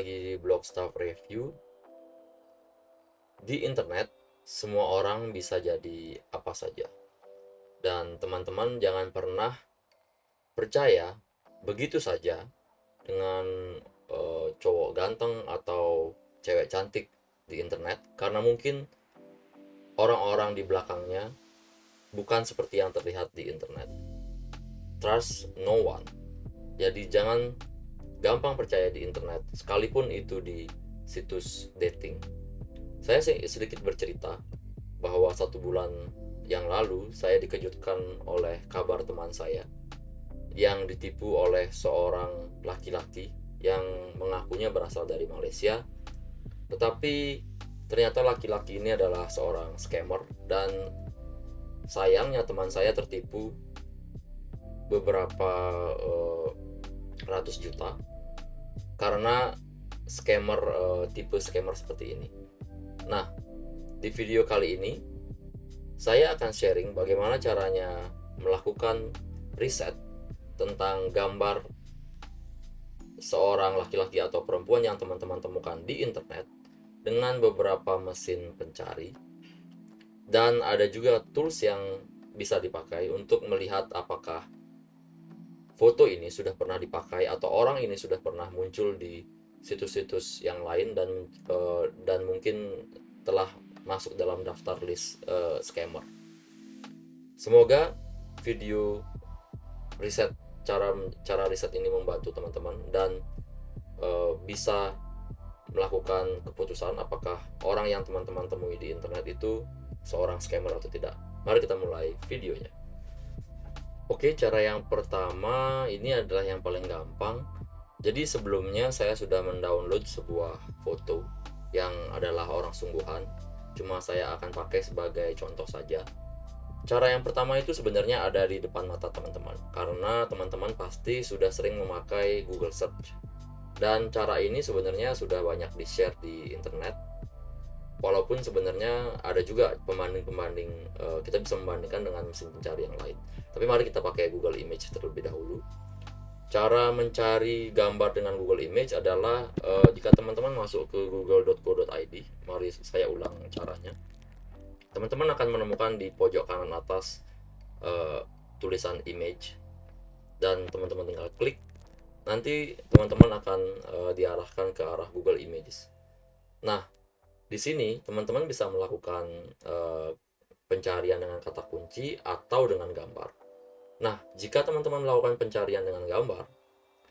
lagi di Blog Staff Review. Di internet, semua orang bisa jadi apa saja. Dan teman-teman jangan pernah percaya begitu saja dengan cowok ganteng atau cewek cantik di internet, karena mungkin orang-orang di belakangnya bukan seperti yang terlihat di internet. Trust no one. Jadi jangan gampang percaya di internet, sekalipun itu di situs dating. Saya sedikit bercerita bahwa 1 bulan yang lalu saya dikejutkan oleh kabar teman saya yang ditipu oleh seorang laki-laki yang mengakunya berasal dari Malaysia, tetapi ternyata laki-laki ini adalah seorang scammer. Dan sayangnya teman saya tertipu beberapa ratus juta karena tipe scammer seperti ini. Nah, di video kali ini saya akan sharing bagaimana caranya melakukan riset tentang gambar seorang laki-laki atau perempuan yang teman-teman temukan di internet dengan beberapa mesin pencari. Dan ada juga tools yang bisa dipakai untuk melihat apakah foto ini sudah pernah dipakai atau orang ini sudah pernah muncul di situs-situs yang lain dan mungkin telah masuk dalam daftar list scammer. Semoga video riset cara riset ini membantu teman-teman dan bisa melakukan keputusan apakah orang yang teman-teman temui di internet itu seorang scammer atau tidak. Mari kita mulai videonya. Oke, cara yang pertama ini adalah yang paling gampang. Jadi sebelumnya saya sudah mendownload sebuah foto yang adalah orang sungguhan, cuma saya akan pakai sebagai contoh saja. Cara yang pertama itu sebenarnya ada di depan mata teman-teman, karena teman-teman pasti sudah sering memakai Google Search. Dan cara ini sebenarnya sudah banyak di-share di internet. Walaupun sebenarnya ada juga pembanding-pembanding, kita bisa membandingkan dengan mesin pencari yang lain. Tapi mari kita pakai Google Image terlebih dahulu. Cara mencari gambar dengan Google Image adalah jika teman-teman masuk ke google.co.id. Mari saya ulang caranya. Teman-teman akan menemukan di pojok kanan atas tulisan image, dan teman-teman tinggal klik. Nanti teman-teman akan diarahkan ke arah Google Images. Nah, di sini teman-teman bisa melakukan pencarian dengan kata kunci atau dengan gambar. Nah, jika teman-teman melakukan pencarian dengan gambar,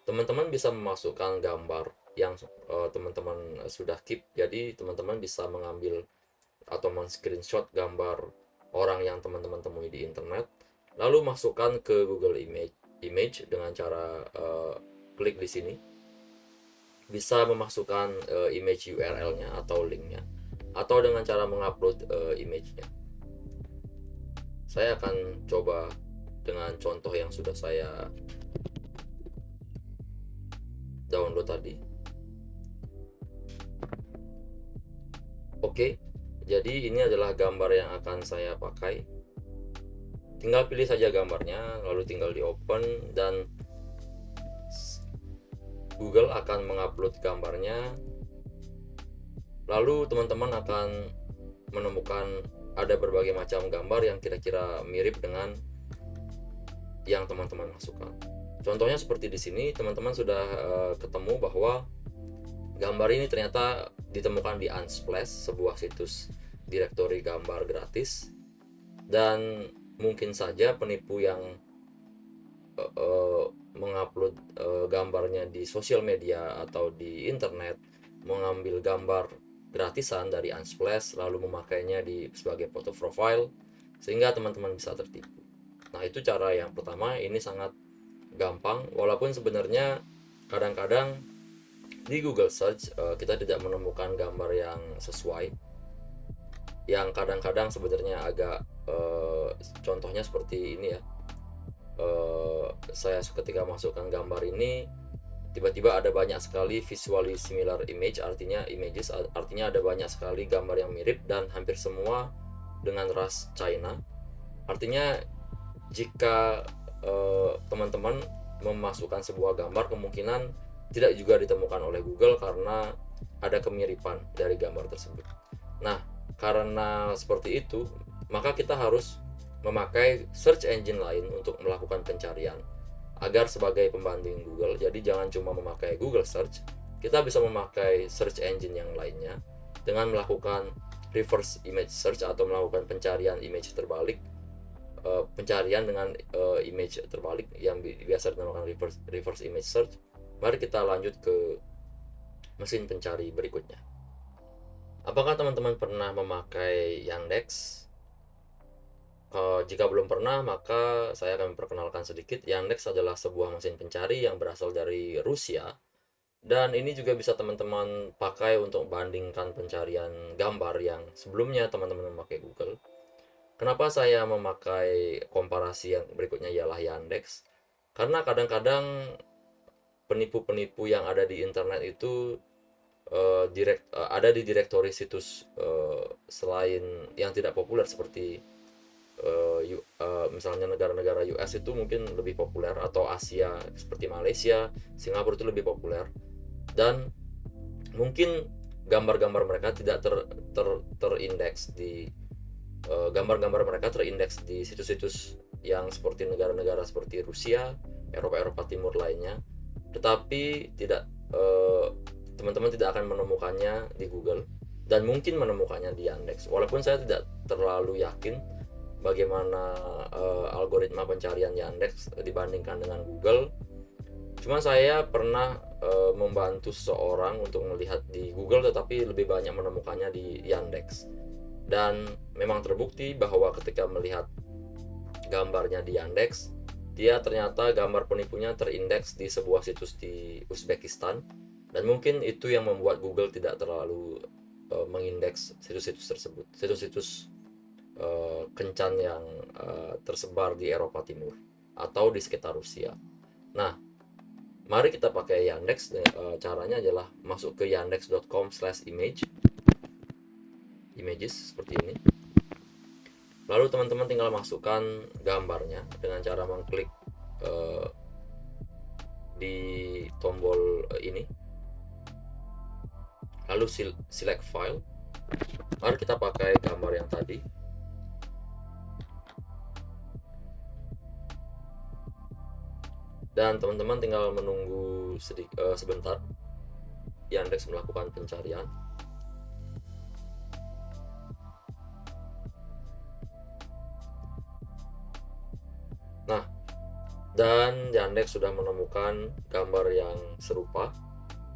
teman-teman bisa memasukkan gambar yang teman-teman sudah keep. Jadi teman-teman bisa mengambil atau men-screenshot gambar orang yang teman-teman temui di internet, lalu masukkan ke Google Image dengan cara klik di sini. Bisa memasukkan image URL-nya atau link-nya, atau dengan cara mengupload image-nya. Saya akan coba dengan contoh yang sudah saya download tadi. Oke. Jadi ini adalah gambar yang akan saya pakai. Tinggal pilih saja gambarnya, lalu tinggal di open, dan Google akan mengupload gambarnya. Lalu teman-teman akan menemukan ada berbagai macam gambar yang kira-kira mirip dengan yang teman-teman masukkan. Contohnya seperti di sini, teman-teman sudah ketemu bahwa gambar ini ternyata ditemukan di Unsplash, sebuah situs direktori gambar gratis. Dan mungkin saja penipu yang mengupload gambarnya di sosial media atau di internet mengambil gambar gratisan dari Unsplash lalu memakainya sebagai foto profile, sehingga teman-teman bisa tertipu. Nah, itu cara yang pertama. Ini sangat gampang, walaupun sebenarnya kadang-kadang di Google Search kita tidak menemukan gambar yang sesuai, yang kadang-kadang sebenarnya agak contohnya seperti ini ya. Saya ketika masukkan gambar ini, tiba-tiba ada banyak sekali visually similar image, artinya ada banyak sekali gambar yang mirip dan hampir semua dengan ras China. Artinya jika teman-teman memasukkan sebuah gambar, kemungkinan tidak juga ditemukan oleh Google karena ada kemiripan dari gambar tersebut. Nah, karena seperti itu, maka kita harus memakai search engine lain untuk melakukan pencarian agar sebagai pembanding Google. Jadi jangan cuma memakai Google Search, kita bisa memakai search engine yang lainnya dengan melakukan reverse image search atau melakukan pencarian image terbalik, pencarian dengan image terbalik yang biasa dinamakan reverse image search. Mari kita lanjut ke mesin pencari berikutnya. Apakah teman-teman pernah memakai Yandex? Jika belum pernah, maka saya akan memperkenalkan sedikit. Yandex adalah sebuah mesin pencari yang berasal dari Rusia, dan ini juga bisa teman-teman pakai untuk bandingkan pencarian gambar yang sebelumnya teman-teman memakai Google. Kenapa saya memakai komparasi yang berikutnya ialah Yandex? Karena kadang-kadang penipu-penipu yang ada di internet itu ada di direktori situs selain yang tidak populer seperti misalnya negara-negara US itu mungkin lebih populer, atau Asia seperti Malaysia, Singapura itu lebih populer, dan mungkin gambar-gambar mereka tidak terindeks di gambar-gambar mereka terindeks di situs-situs yang seperti negara-negara seperti Rusia, Eropa Timur lainnya, tetapi tidak teman-teman tidak akan menemukannya di Google dan mungkin menemukannya di Yandex. Walaupun saya tidak terlalu yakin bagaimana algoritma pencarian Yandex dibandingkan dengan Google. Cuma saya pernah membantu seseorang untuk melihat di Google, tetapi lebih banyak menemukannya di Yandex. Dan memang terbukti bahwa ketika melihat gambarnya di Yandex, dia ternyata gambar penipunya terindeks di sebuah situs di Uzbekistan, dan mungkin itu yang membuat Google tidak terlalu mengindeks situs-situs tersebut, situs-situs kencan yang tersebar di Eropa Timur atau di sekitar Rusia. Nah, mari kita pakai Yandex. Caranya adalah masuk ke yandex.com/images seperti ini. Lalu teman-teman tinggal masukkan gambarnya dengan cara mengklik di tombol ini, lalu select file. Mari kita pakai gambar yang tadi. Dan teman-teman tinggal menunggu sebentar Yandex melakukan pencarian. Nah, dan Yandex sudah menemukan gambar yang serupa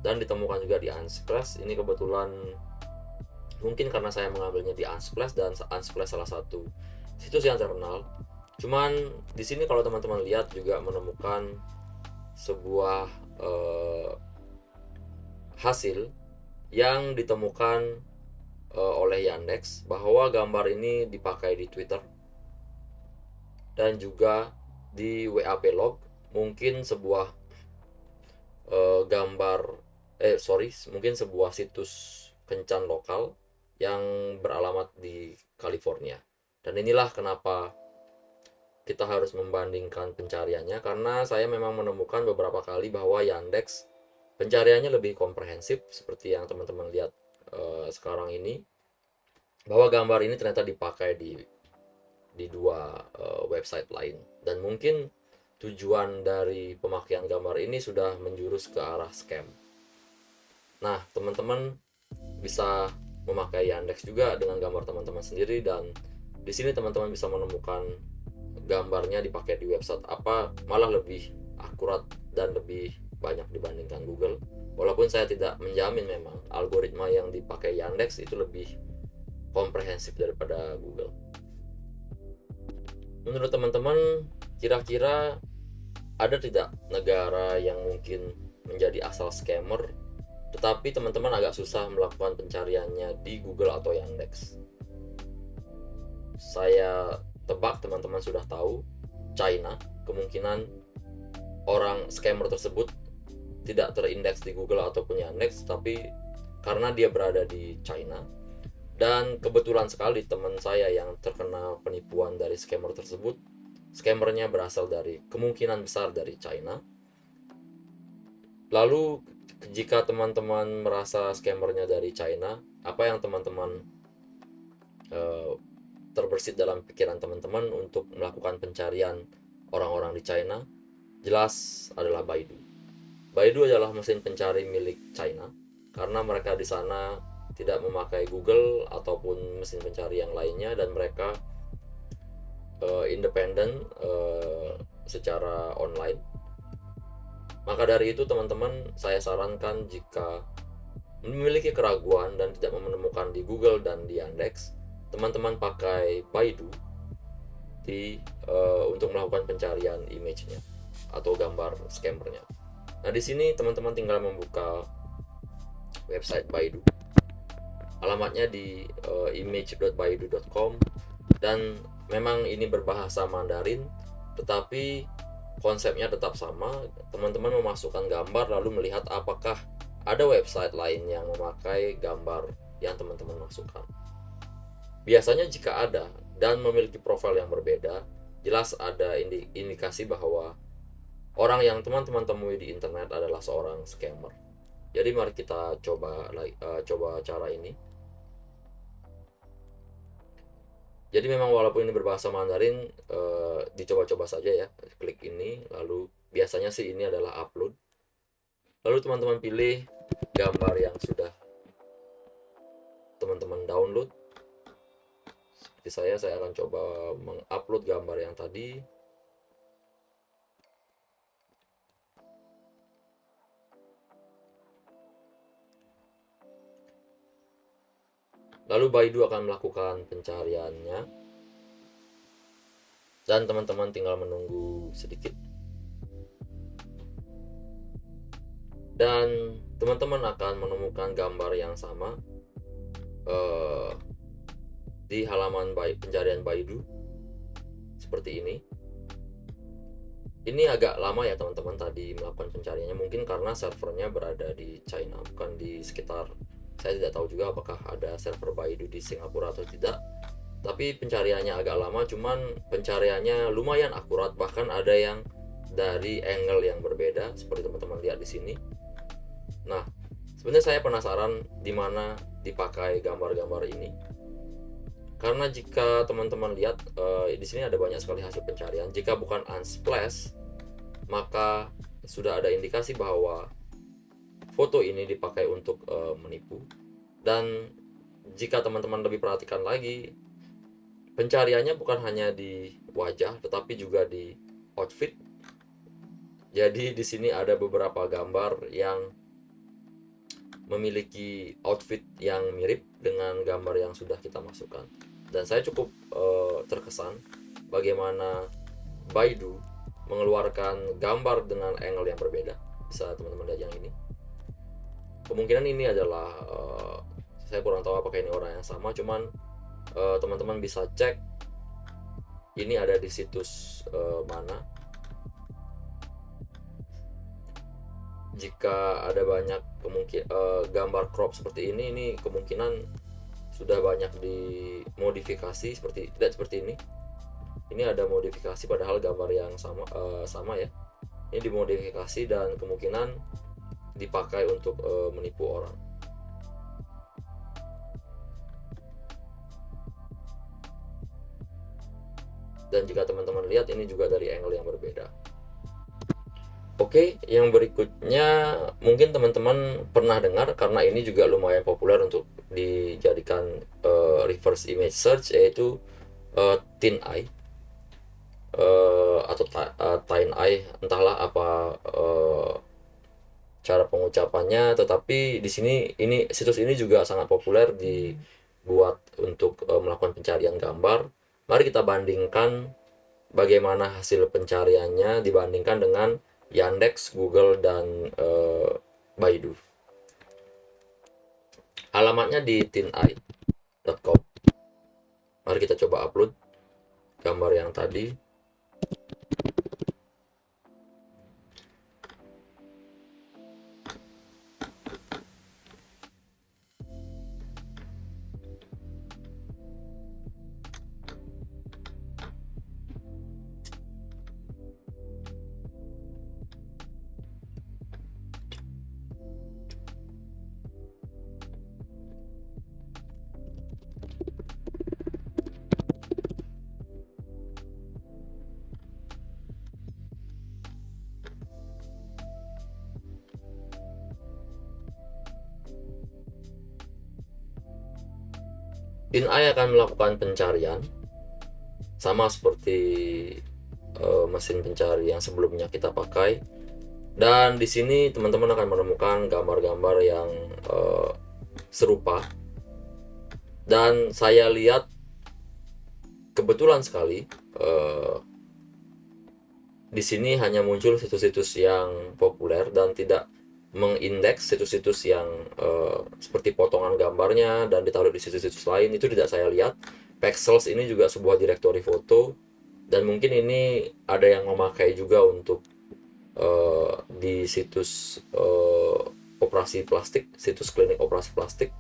dan ditemukan juga di Unsplash. Ini kebetulan mungkin karena saya mengambilnya di Unsplash, dan Unsplash salah satu situs yang terkenal. Cuman di sini kalau teman-teman lihat juga menemukan sebuah hasil yang ditemukan oleh Yandex bahwa gambar ini dipakai di Twitter dan juga di WAP log. Mungkin sebuah mungkin sebuah situs kencan lokal yang beralamat di California. Dan inilah kenapa kita harus membandingkan pencariannya, karena saya memang menemukan beberapa kali bahwa Yandex pencariannya lebih komprehensif seperti yang teman-teman lihat sekarang ini, bahwa gambar ini ternyata dipakai di dua website lain, dan mungkin tujuan dari pemakaian gambar ini sudah menjurus ke arah scam. Nah, teman-teman bisa memakai Yandex juga dengan gambar teman-teman sendiri, dan di sini teman-teman bisa menemukan gambarnya dipakai di website apa malah lebih akurat dan lebih banyak dibandingkan Google. Walaupun saya tidak menjamin memang algoritma yang dipakai Yandex itu lebih komprehensif daripada Google. Menurut teman-teman, kira-kira ada tidak negara yang mungkin menjadi asal scammer tetapi teman-teman agak susah melakukan pencariannya di Google atau Yandex? Saya tebak teman-teman sudah tahu, China. Kemungkinan orang scammer tersebut tidak terindeks di Google ataupun Yandex, tapi karena dia berada di China. Dan kebetulan sekali teman saya yang terkena penipuan dari scammer tersebut, scammernya berasal dari kemungkinan besar dari China. Lalu jika teman-teman merasa scammernya dari China, apa yang teman-teman terbersit dalam pikiran teman-teman untuk melakukan pencarian orang-orang di China? Jelas adalah Baidu. Baidu adalah mesin pencari milik China karena mereka di sana tidak memakai Google ataupun mesin pencari yang lainnya, dan mereka independen secara online. Maka dari itu teman-teman, saya sarankan jika memiliki keraguan dan tidak menemukan di Google dan di Yandex, teman-teman pakai Baidu untuk melakukan pencarian image-nya atau gambar scammernya. Nah, di sini teman-teman tinggal membuka website Baidu. Alamatnya di image.baidu.com, dan memang ini berbahasa Mandarin, tetapi konsepnya tetap sama. Teman-teman memasukkan gambar lalu melihat apakah ada website lain yang memakai gambar yang teman-teman masukkan. Biasanya jika ada dan memiliki profil yang berbeda, jelas ada indikasi bahwa orang yang teman-teman temui di internet adalah seorang scammer. Jadi mari kita coba cara ini. Jadi memang walaupun ini berbahasa Mandarin, dicoba-coba saja ya. Klik ini, lalu biasanya sih ini adalah upload. Lalu teman-teman pilih gambar yang sudah teman-teman download. Seperti saya akan coba mengupload gambar yang tadi. Lalu Baidu akan melakukan pencariannya, dan teman-teman tinggal menunggu sedikit. Dan teman-teman akan menemukan gambar yang sama di halaman pencarian Baidu seperti ini. Ini agak lama ya teman-teman tadi melakukan pencariannya, mungkin karena servernya berada di China, bukan di sekitar. Saya tidak tahu juga apakah ada server Baidu di Singapura atau tidak. Tapi pencariannya agak lama, cuman pencariannya lumayan akurat, bahkan ada yang dari angle yang berbeda seperti teman-teman lihat di sini. Nah, sebenarnya saya penasaran di mana dipakai gambar-gambar ini. Karena jika teman-teman lihat di sini ada banyak sekali hasil pencarian. Jika bukan Unsplash, maka sudah ada indikasi bahwa foto ini dipakai untuk menipu. Dan jika teman-teman lebih perhatikan lagi, pencariannya bukan hanya di wajah, tetapi juga di outfit. Jadi di sini ada beberapa gambar yang memiliki outfit yang mirip dengan gambar yang sudah kita masukkan. Dan saya cukup terkesan bagaimana Baidu mengeluarkan gambar dengan angle yang berbeda. Bisa teman-teman lihat yang ini. Kemungkinan ini adalah saya kurang tahu apakah ini orang yang sama, cuman teman-teman bisa cek ini ada di situs mana. Jika ada banyak gambar crop seperti ini kemungkinan sudah banyak dimodifikasi, tidak seperti ini. Ini ada modifikasi padahal gambar yang sama ya. Ini dimodifikasi dan kemungkinan dipakai untuk menipu orang. Dan jika teman-teman lihat, ini juga dari angle yang berbeda. Oke, yang berikutnya mungkin teman-teman pernah dengar karena ini juga lumayan populer untuk dijadikan reverse image search, yaitu TinEye atau TinEye, entahlah apa cara pengucapannya, tetapi di sini situs ini juga sangat populer dibuat untuk melakukan pencarian gambar. Mari kita bandingkan bagaimana hasil pencariannya dibandingkan dengan Yandex, Google, dan Baidu. Alamatnya di tineye.com. Mari kita coba upload gambar yang tadi. TinEye akan melakukan pencarian sama seperti mesin pencari yang sebelumnya kita pakai, dan di sini teman-teman akan menemukan gambar-gambar yang serupa. Dan saya lihat kebetulan sekali di sini hanya muncul situs-situs yang populer dan tidak mengindeks situs-situs yang seperti potongan gambarnya dan ditaruh di situs-situs lain. Itu tidak saya lihat. Pexels ini juga sebuah direktori foto, dan mungkin ini ada yang memakai juga untuk di situs operasi plastik, situs klinik operasi plastik.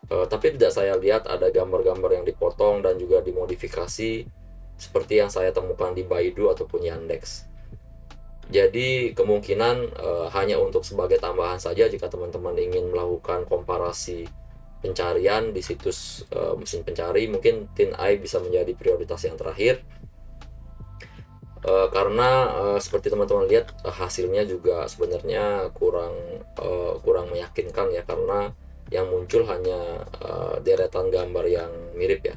Tapi tidak saya lihat ada gambar-gambar yang dipotong dan juga dimodifikasi seperti yang saya temukan di Baidu ataupun Yandex. Jadi kemungkinan hanya untuk sebagai tambahan saja jika teman-teman ingin melakukan komparasi pencarian di situs mesin pencari, mungkin TinEye bisa menjadi prioritas yang terakhir. Karena seperti teman-teman lihat hasilnya juga sebenarnya kurang meyakinkan ya, karena yang muncul hanya deretan gambar yang mirip ya.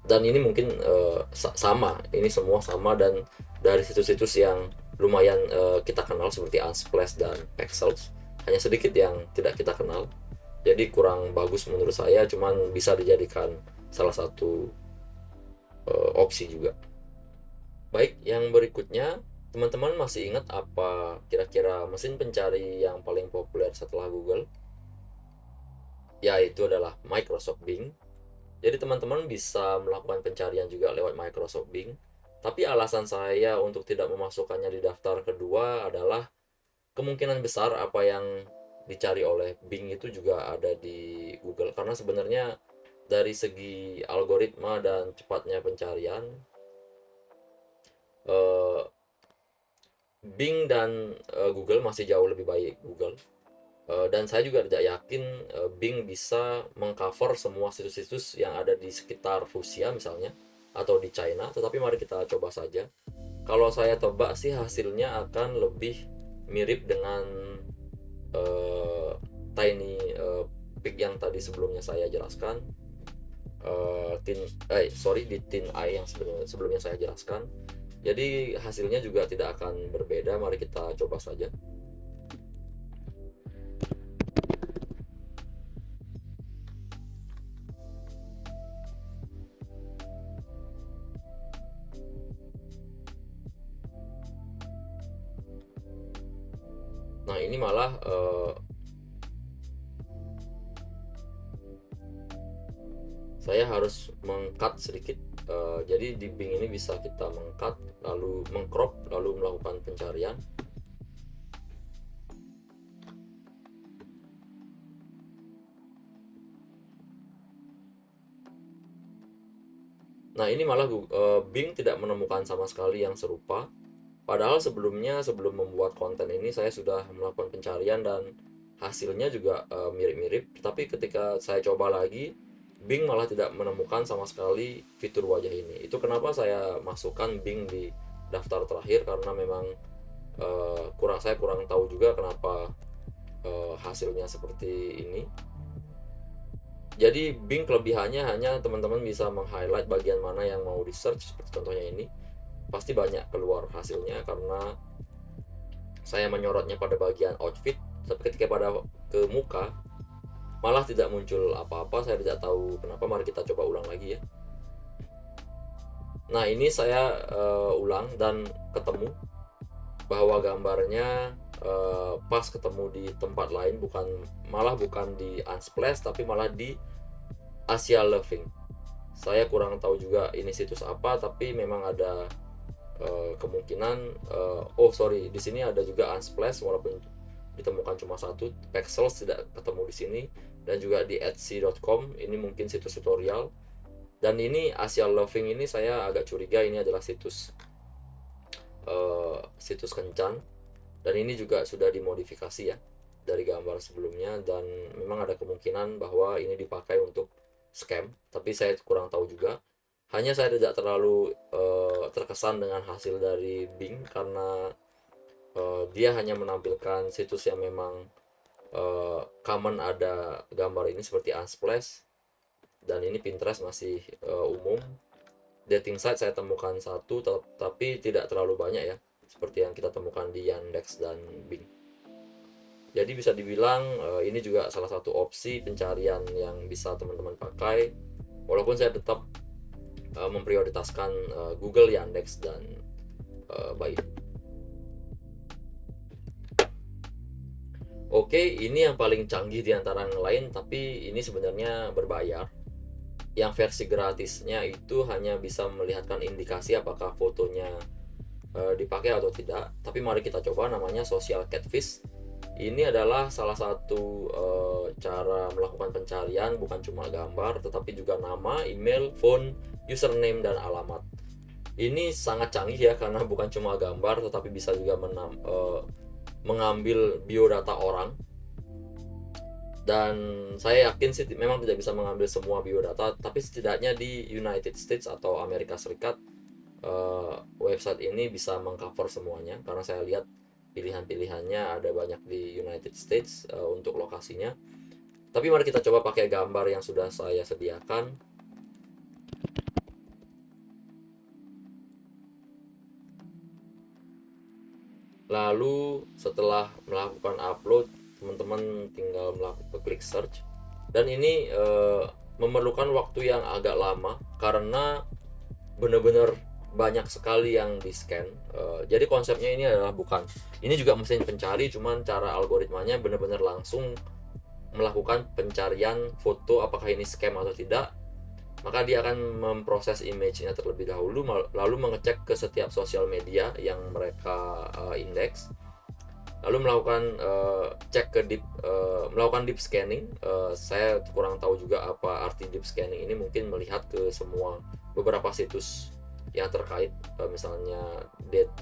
Dan ini mungkin sama, ini semua sama, dan dari situs-situs yang lumayan kita kenal seperti Unsplash dan Pexels, hanya sedikit yang tidak kita kenal. Jadi kurang bagus menurut saya, cuman bisa dijadikan salah satu opsi juga. Baik, yang berikutnya, teman-teman masih ingat apa kira-kira mesin pencari yang paling populer setelah Google? Yaitu adalah Microsoft Bing. Jadi teman-teman bisa melakukan pencarian juga lewat Microsoft Bing. Tapi alasan saya untuk tidak memasukkannya di daftar kedua adalah kemungkinan besar apa yang dicari oleh Bing itu juga ada di Google. Karena sebenarnya dari segi algoritma dan cepatnya pencarian, eh, Bing dan Google masih jauh lebih baik Google. Dan saya juga tidak yakin Bing bisa mengcover semua situs-situs yang ada di sekitar Rusia misalnya, atau di China. Tetapi mari kita coba saja. Kalau saya tebak sih hasilnya akan lebih mirip dengan uh, Tiny Peak yang tadi sebelumnya saya jelaskan. Di TinEye yang sebelumnya saya jelaskan. Jadi hasilnya juga tidak akan berbeda. Mari kita coba saja. Nah, ini malah saya harus mengcut sedikit. Jadi di Bing ini bisa kita mengcut, lalu mengcrop, lalu melakukan pencarian. Nah, ini malah Bing tidak menemukan sama sekali yang serupa. Padahal sebelumnya, sebelum membuat konten ini, saya sudah melakukan pencarian dan hasilnya juga mirip-mirip. Tapi ketika saya coba lagi, Bing malah tidak menemukan sama sekali fitur wajah ini. Itu kenapa saya masukkan Bing di daftar terakhir, karena memang saya kurang tahu juga kenapa hasilnya seperti ini. Jadi Bing kelebihannya hanya teman-teman bisa meng-highlight bagian mana yang mau di search, seperti contohnya ini. Pasti banyak keluar hasilnya karena saya menyorotnya pada bagian outfit, tapi ketika pada ke muka malah tidak muncul apa-apa. Saya tidak tahu kenapa. Mari kita coba ulang lagi ya. Nah, ini saya ulang dan ketemu bahwa gambarnya pas ketemu di tempat lain, bukan di Unsplash, tapi malah di Asia Loving. Saya kurang tahu juga ini situs apa, tapi memang ada kemungkinan di sini ada juga Unsplash walaupun ditemukan cuma satu. Pexels tidak ketemu di sini, dan juga di etsy.com ini mungkin situs tutorial. Dan ini Asia Loving ini saya agak curiga ini adalah situs kencan, dan ini juga sudah dimodifikasi ya dari gambar sebelumnya, dan memang ada kemungkinan bahwa ini dipakai untuk scam, tapi saya kurang tahu juga. Hanya saya tidak terlalu terkesan dengan hasil dari Bing karena dia hanya menampilkan situs yang memang common ada gambar ini seperti Unsplash. dan ini Pinterest masih umum. Dating site saya temukan satu, tapi tidak terlalu banyak ya, seperti yang kita temukan di Yandex dan Bing. Jadi bisa dibilang ini juga salah satu opsi pencarian yang bisa teman-teman pakai, walaupun saya tetap memprioritaskan Google, Yandex, dan Baidu. Oke, ini yang paling canggih di antara yang lain, tapi ini sebenarnya berbayar. Yang versi gratisnya itu hanya bisa melihatkan indikasi apakah fotonya dipakai atau tidak. Tapi mari kita coba, namanya Social Catfish. Ini adalah salah satu cara melakukan pencarian, bukan cuma gambar, tetapi juga nama, email, phone, username, dan alamat. Ini sangat canggih ya, karena bukan cuma gambar, tetapi bisa juga mengambil biodata orang. Dan saya yakin sih memang tidak bisa mengambil semua biodata, tapi setidaknya di United States atau Amerika Serikat website ini bisa mengcover semuanya, karena saya lihat pilihan-pilihannya ada banyak di United States untuk lokasinya. Tapi mari kita coba pakai gambar yang sudah saya sediakan. Lalu setelah melakukan upload, teman-teman tinggal melakukan klik search, dan ini memerlukan waktu yang agak lama karena benar-benar banyak sekali yang di scan. Jadi konsepnya ini adalah ini juga mesin pencari, cuman cara algoritmanya benar-benar langsung melakukan pencarian foto apakah ini scam atau tidak. Maka dia akan memproses image-nya terlebih dahulu, lalu mengecek ke setiap sosial media yang mereka indeks, lalu melakukan melakukan deep scanning. Saya kurang tahu juga apa arti deep scanning ini, mungkin melihat ke semua beberapa situs yang terkait, misalnya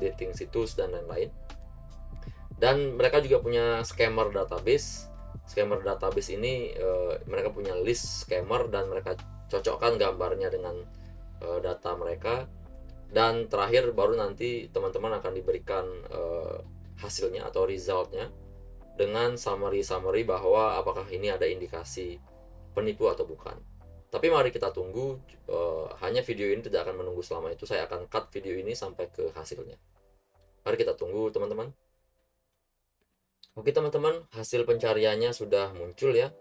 dating situs dan lain-lain. Dan mereka juga punya scammer database. Scammer database ini mereka punya list scammer dan mereka cocokkan gambarnya dengan data mereka. Dan terakhir baru nanti teman-teman akan diberikan hasilnya atau resultnya dengan summary bahwa apakah ini ada indikasi penipu atau bukan. Tapi mari kita tunggu, hanya video ini tidak akan menunggu selama itu. Saya akan cut video ini sampai ke hasilnya. Mari kita tunggu teman-teman. Oke teman-teman, hasil pencariannya sudah muncul ya.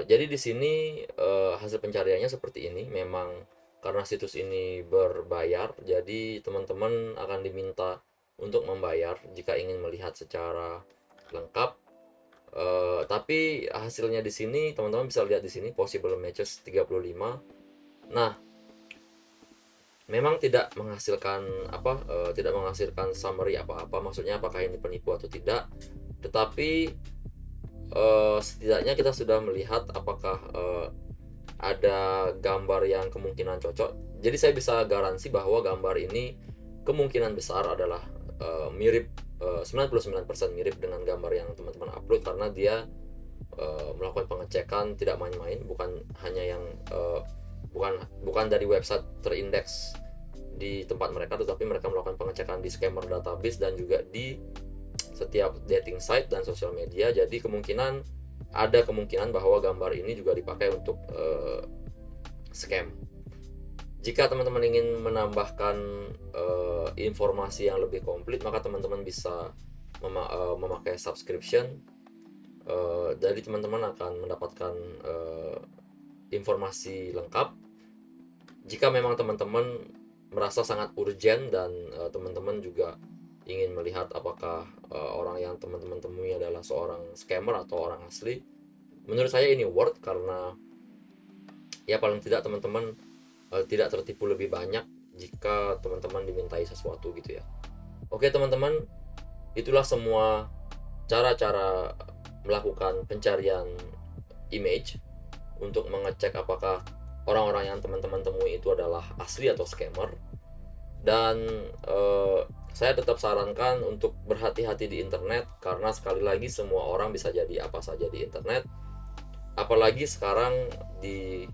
Jadi di sini hasil pencariannya seperti ini. Memang karena situs ini berbayar, jadi teman-teman akan diminta untuk membayar jika ingin melihat secara lengkap. Tapi hasilnya di sini teman-teman bisa lihat di sini, possible matches 35. Nah, memang tidak menghasilkan tidak menghasilkan summary apa-apa, maksudnya apakah ini penipu atau tidak. Tetapi setidaknya kita sudah melihat apakah ada gambar yang kemungkinan cocok. Jadi saya bisa garansi bahwa gambar ini kemungkinan besar adalah mirip, 99% mirip dengan gambar yang teman-teman upload, karena dia melakukan pengecekan tidak main-main, bukan hanya yang bukan dari website terindeks di tempat mereka, tetapi mereka melakukan pengecekan di scammer database dan juga di setiap dating site dan sosial media. Jadi ada kemungkinan bahwa gambar ini juga dipakai untuk scam. Jika teman-teman ingin menambahkan informasi yang lebih komplit, maka teman-teman bisa memakai subscription. Jadi teman-teman akan mendapatkan informasi lengkap. Jika memang teman-teman merasa sangat urgent dan teman-teman juga ingin melihat apakah orang yang teman-teman temui adalah seorang scammer atau orang asli, menurut saya ini worth, karena ya paling tidak teman-teman tidak tertipu lebih banyak jika teman-teman dimintai sesuatu gitu ya. Oke teman-teman, itulah semua cara-cara melakukan pencarian image untuk mengecek apakah orang-orang yang teman-teman temui itu adalah asli atau scammer. Dan saya tetap sarankan untuk berhati-hati di internet, karena sekali lagi semua orang bisa jadi apa saja di internet. Apalagi sekarang di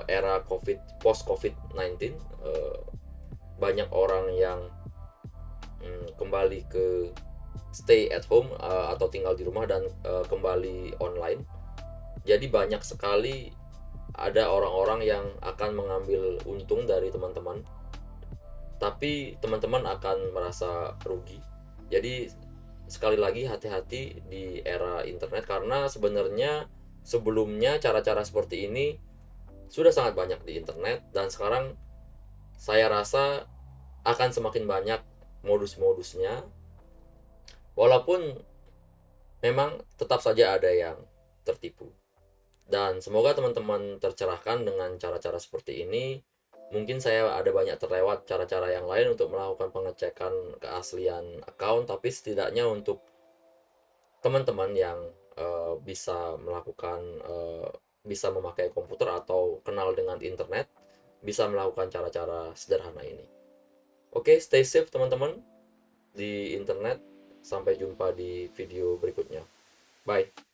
era post COVID-19, banyak orang yang kembali ke stay at home atau tinggal di rumah dan kembali online. Jadi banyak sekali ada orang-orang yang akan mengambil untung dari teman-teman, tapi teman-teman akan merasa rugi. Jadi sekali lagi hati-hati di era internet, karena sebenarnya sebelumnya cara-cara seperti ini sudah sangat banyak di internet, dan sekarang saya rasa akan semakin banyak modus-modusnya, walaupun memang tetap saja ada yang tertipu. Dan semoga teman-teman tercerahkan dengan cara-cara seperti ini. Mungkin saya ada banyak terlewat cara-cara yang lain untuk melakukan pengecekan keaslian account, tapi setidaknya untuk teman-teman yang bisa melakukan bisa memakai komputer atau kenal dengan internet, bisa melakukan cara-cara sederhana ini. Oke, stay safe teman-teman di internet. Sampai jumpa di video berikutnya. Bye.